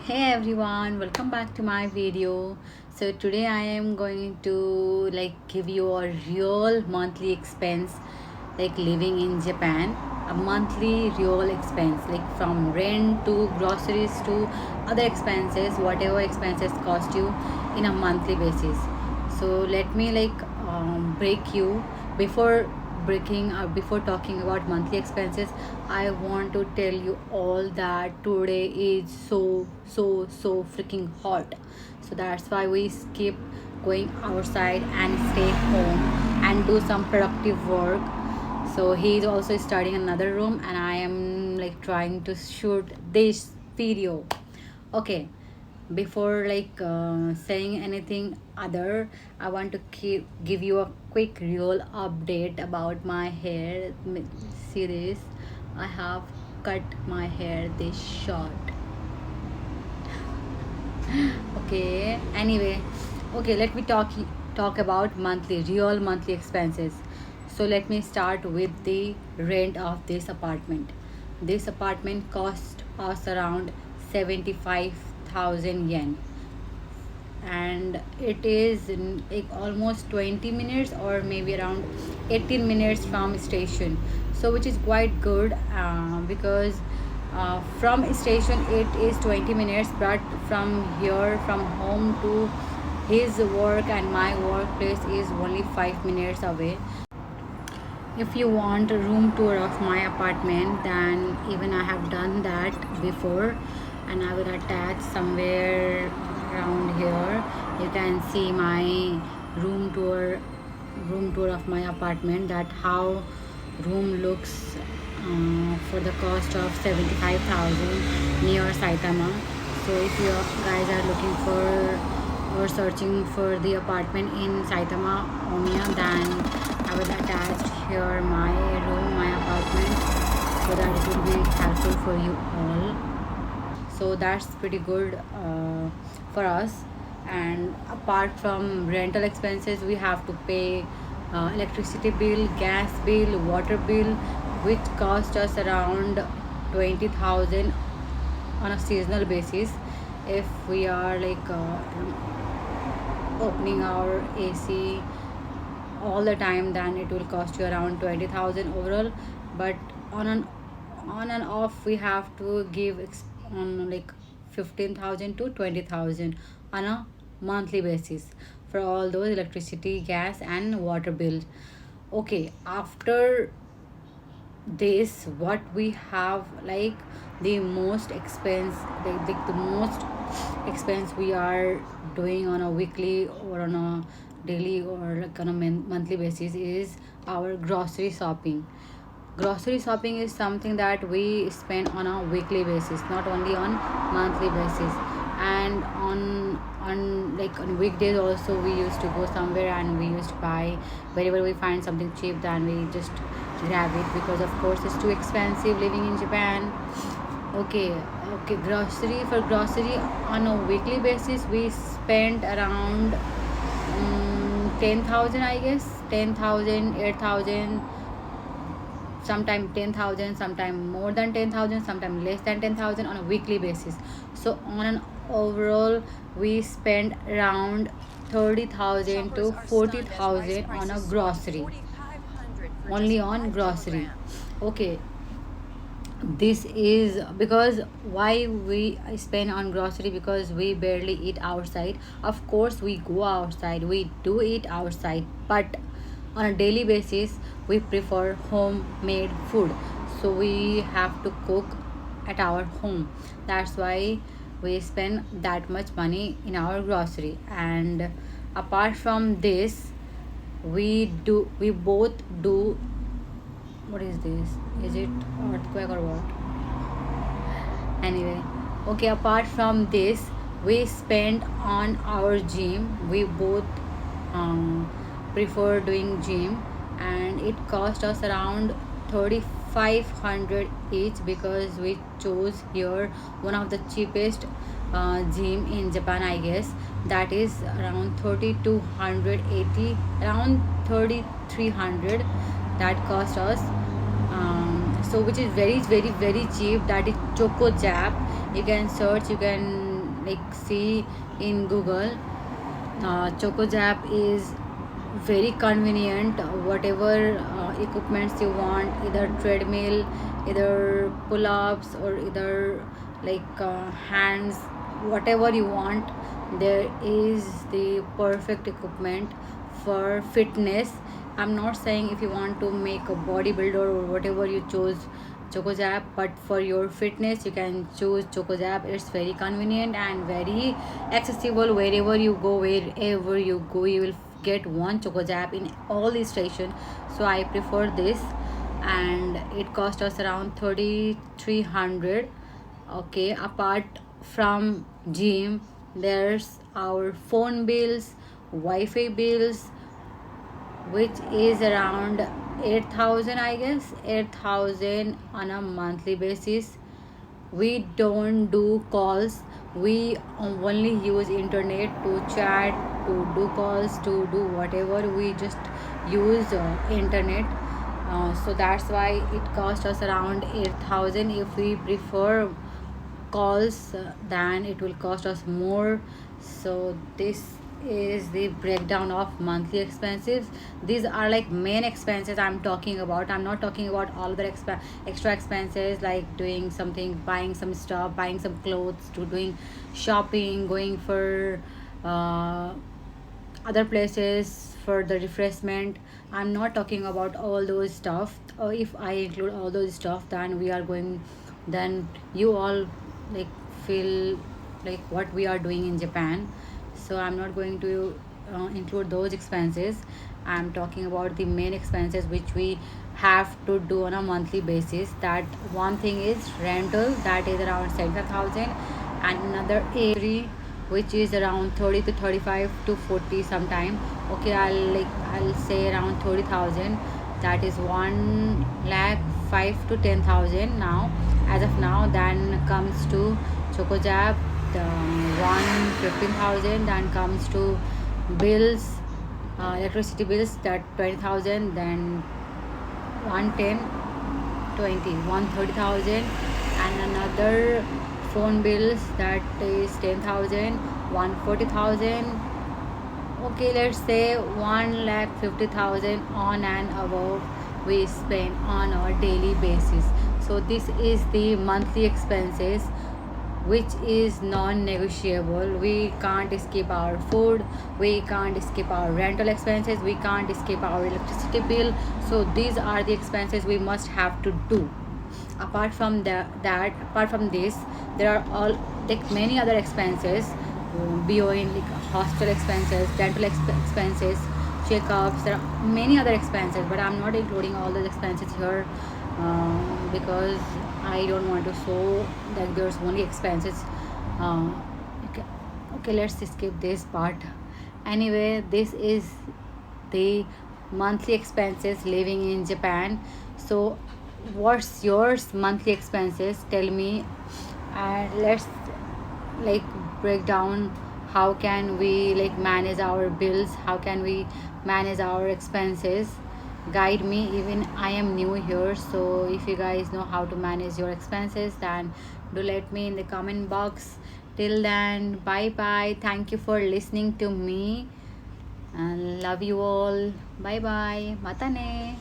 Hey everyone, welcome back to my video. So today I am going to give you a real monthly expense living in Japan, a monthly real expense from rent to groceries to other expenses, whatever expenses cost you in a monthly basis. So let me break you before breaking or before talking about monthly expenses. I want to tell you all that today is so freaking hot, so that's why we skip going outside and stay home and do some productive work. So he's also starting another room and I am trying to shoot this video. Okay, before saying anything other, I want to give you a quick real update about my hair. See this, I have cut my hair this short. Okay, anyway, okay, let me talk about real monthly expenses. So let me start with the rent of this apartment. This apartment cost us around 75,000 yen, and it is almost 20 minutes or maybe around 18 minutes from station, so which is quite good, because from station it is 20 minutes, but from here, from home to his work and my workplace is only 5 minutes away. If you want a room tour of my apartment, then even I have done that before, and I will attach somewhere around here. You can see my room tour room tour of my apartment, that how room looks, for the cost of 75,000 near Saitama. So if you guys are looking for or searching for the apartment in Saitama, Omiya, then I will attach here my room, my apartment, so that it will be helpful for you all. So that's pretty good, for us. And apart from rental expenses, we have to pay electricity bill, gas bill, water bill, which cost us around 20,000 on a seasonal basis. If we are opening our AC all the time, then it will cost you around 20,000 overall. But on an on and off, we have to give on 15,000 to 20,000 on a monthly basis for all those electricity, gas and water bills. Okay, after this, what we have, the most expense, the most expense we are doing on a weekly or on a daily or on a monthly basis is our grocery shopping. Grocery shopping is something that we spend on a weekly basis, not only on monthly basis. And on weekdays also, we used to go somewhere and we used to buy wherever we find something cheap, then we just grab it, because of course it's too expensive living in Japan. Okay, okay, grocery on a weekly basis we spend around 10,000, I guess. 10,000, 8,000, sometime 10,000, sometime more than 10,000, sometime less than 10,000 on a weekly basis. So on an overall, we spend around 30,000 to 40,000 on a grocery, only on grocery. Okay, this is because why we spend on grocery, because we barely eat outside. Of course we go outside, we do eat outside, but on a daily basis we prefer homemade food, so we have to cook at our home. That's why we spend that much money in our grocery. And apart from this, we both do, what is this, is it earthquake or what? Anyway, okay, apart from this, we spend on our gym. We both prefer doing gym, and it cost us around 3,500 each, because we chose here one of the cheapest gym in Japan, I guess. That is around 3,280, around 3,300, that cost us. So which is very cheap. That is Choco Jap. You can search, you can like see in Google. ChocoZap is very convenient. Whatever equipments you want, either treadmill, either pull-ups, or either like hands, whatever you want, there is the perfect equipment for fitness. I'm not saying if you want to make a bodybuilder or whatever you chose ChocoZap, but for your fitness you can choose ChocoZap. It's very convenient and very accessible. Wherever you go, wherever you go, you will get one ChocoZap in all the station. So I prefer this, and it cost us around 3300. Okay, apart from gym, there's our phone bills, Wi-Fi bills, which is around 8,000, I guess, 8,000 on a monthly basis. We don't do calls, we only use internet to chat, to do calls, to do whatever. We just use internet. So that's why it cost us around 8,000. If we prefer calls, then it will cost us more. So this is the breakdown of monthly expenses. These are like main expenses I'm talking about. I'm not talking about all the extra expenses, like doing something, buying some stuff, buying some clothes, to doing shopping, going for uh, other places for the refreshment. I'm not talking about all those stuff. If I include all those stuff, then we are going, then you all like feel like what we are doing in Japan. So I'm not going to include those expenses. I'm talking about the main expenses which we have to do on a monthly basis. That one thing is rental, that is around 75,000, and another three, which is around 30 to 35 to 40 sometime. Okay, I'll say around 30,000. That is 1 lakh 5 to 10,000 now, as of now. Then comes to ChocoZap, the 1 15,000. Then comes to bills, electricity bills, that 20,000. Then 110, 20, 130,000, and another phone bills, that is 10,000, 140,000. Okay, let's say 1 lakh 50,000 on and above we spend on our daily basis. So this is the monthly expenses, which is non-negotiable. We can't skip our food, we can't skip our rental expenses, we can't skip our electricity bill. So these are the expenses we must have to do. Apart from that, apart from this, there are all like many other expenses, beyond like hostel expenses, dental expenses, checkups. There are many other expenses, but I'm not including all those expenses here, because I don't want to show that there's only expenses. uh, okay, okay, let's skip this part. Anyway, this is the monthly expenses living in Japan. So what's yours monthly expenses? Tell me, and let's like break down how can we like manage our bills, how can we manage our expenses. Guide me, even I am new here. So if you guys know how to manage your expenses, then do let me in the comment box. Till then, bye bye, thank you for listening to me, and love you all. Bye bye, matane.